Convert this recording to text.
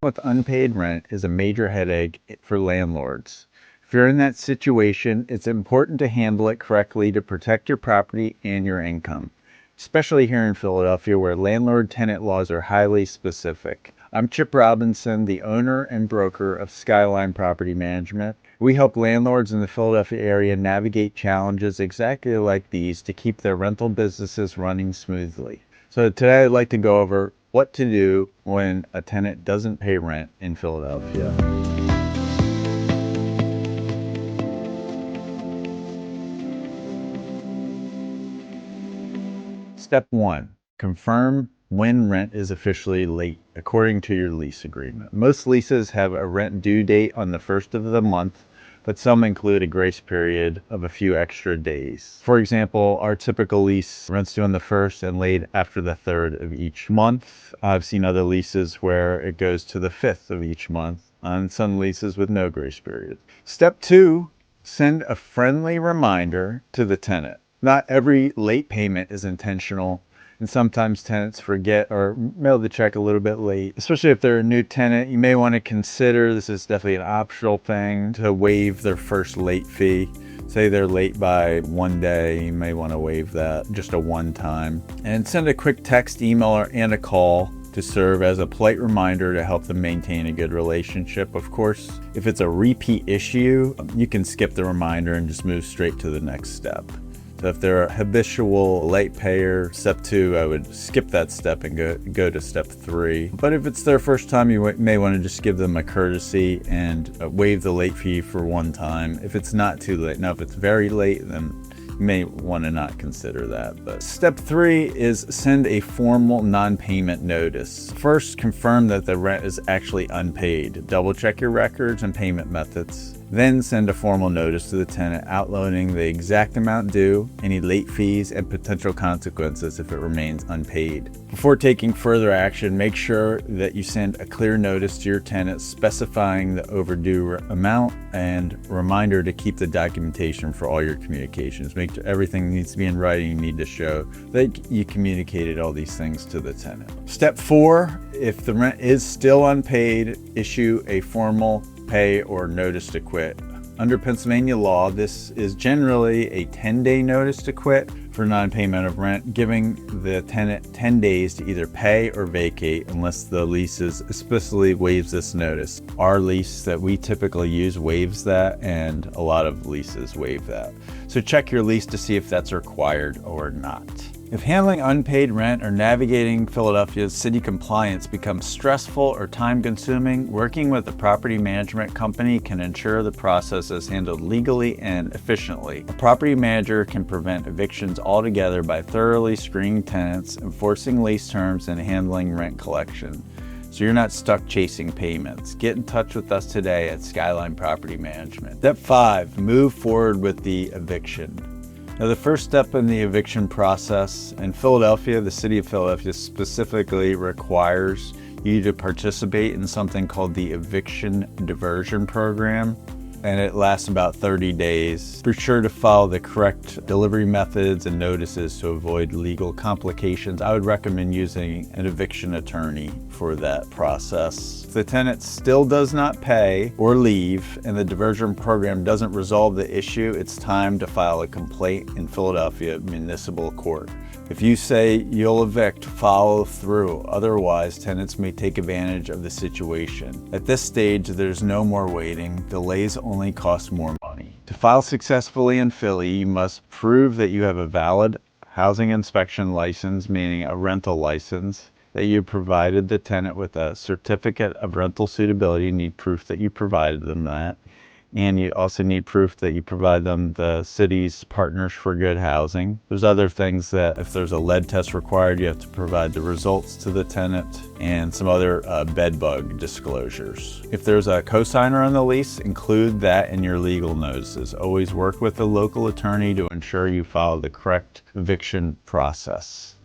with unpaid rent is a major headache for landlords. If you're in that situation, it's important to handle it correctly to protect your property and your income, especially here in Philadelphia where landlord-tenant laws are highly specific. I'm Chip Robinson, the owner and broker of Skyline Property Management. We help landlords in the Philadelphia area navigate challenges exactly like these to keep their rental businesses running smoothly. So today I'd like to go over what to do when a tenant doesn't pay rent in Philadelphia. Step 1. Confirm when rent is officially late according to your lease agreement. Most leases have a rent due date on the first of the month, but some include a grace period of a few extra days. For example, our typical lease rents due on the 1st and late after the 3rd of each month. I've seen other leases where it goes to the 5th of each month, on some leases with no grace period. Step 2, send a friendly reminder to the tenant. Not every late payment is intentional, and sometimes tenants forget or mail the check a little bit late. Especially if they're a new tenant, you may want to consider, this is definitely an optional thing, to waive their first late fee. Say they're late by 1 day, you may want to waive that, just a one time. And send a quick text, email, and a call to serve as a polite reminder to help them maintain a good relationship. Of course, if it's a repeat issue, you can skip the reminder and just move straight to the next step. So if they're a habitual late payer, step 2, I would skip that step and go to step 3. But if it's their first time, you may want to just give them a courtesy and waive the late fee for one time if it's not too late. Now, if it's very late, then you may want to not consider that. But step 3 is send a formal non-payment notice. First, confirm that the rent is actually unpaid. Double check your records and payment methods. Then send a formal notice to the tenant outlining the exact amount due, any late fees, and potential consequences if it remains unpaid. Before taking further action, make sure that you send a clear notice to your tenant specifying the overdue amount and reminder to keep the documentation for all your communications. Make sure everything needs to be in writing. You need to show that you communicated all these things to the tenant. Step 4, if the rent is still unpaid, issue a formal pay or notice to quit. Under Pennsylvania law, this is generally a 10-day notice to quit for non-payment of rent, giving the tenant 10 days to either pay or vacate unless the lease explicitly waives this notice. Our lease that we typically use waives that, and a lot of leases waive that. So check your lease to see if that's required or not. If handling unpaid rent or navigating Philadelphia's city compliance becomes stressful or time-consuming, working with a property management company can ensure the process is handled legally and efficiently. A property manager can prevent evictions altogether by thoroughly screening tenants, enforcing lease terms, and handling rent collection, so you're not stuck chasing payments. Get in touch with us today at Skyline Property Management. Step 5, move forward with the eviction. Now, the first step in the eviction process in Philadelphia, the city of Philadelphia specifically requires you to participate in something called the eviction diversion program, and it lasts about 30 days. Be sure to follow the correct delivery methods and notices to avoid legal complications. I would recommend using an eviction attorney for that process. If the tenant still does not pay or leave and the diversion program doesn't resolve the issue, it's time to file a complaint in Philadelphia Municipal Court. If you say you'll evict, follow through. Otherwise, tenants may take advantage of the situation. At this stage, there's no more waiting. Delays only cost more money. To file successfully in Philly, you must prove that you have a valid housing inspection license, meaning a rental license, that you provided the tenant with a certificate of rental suitability. You need proof that you provided them that. And you also need proof that you provide them the city's Partners for Good Housing. There's other things that if there's a lead test required, you have to provide the results to the tenant and some other bed bug disclosures. If there's a cosigner on the lease, include that in your legal notices. Always work with a local attorney to ensure you follow the correct eviction process.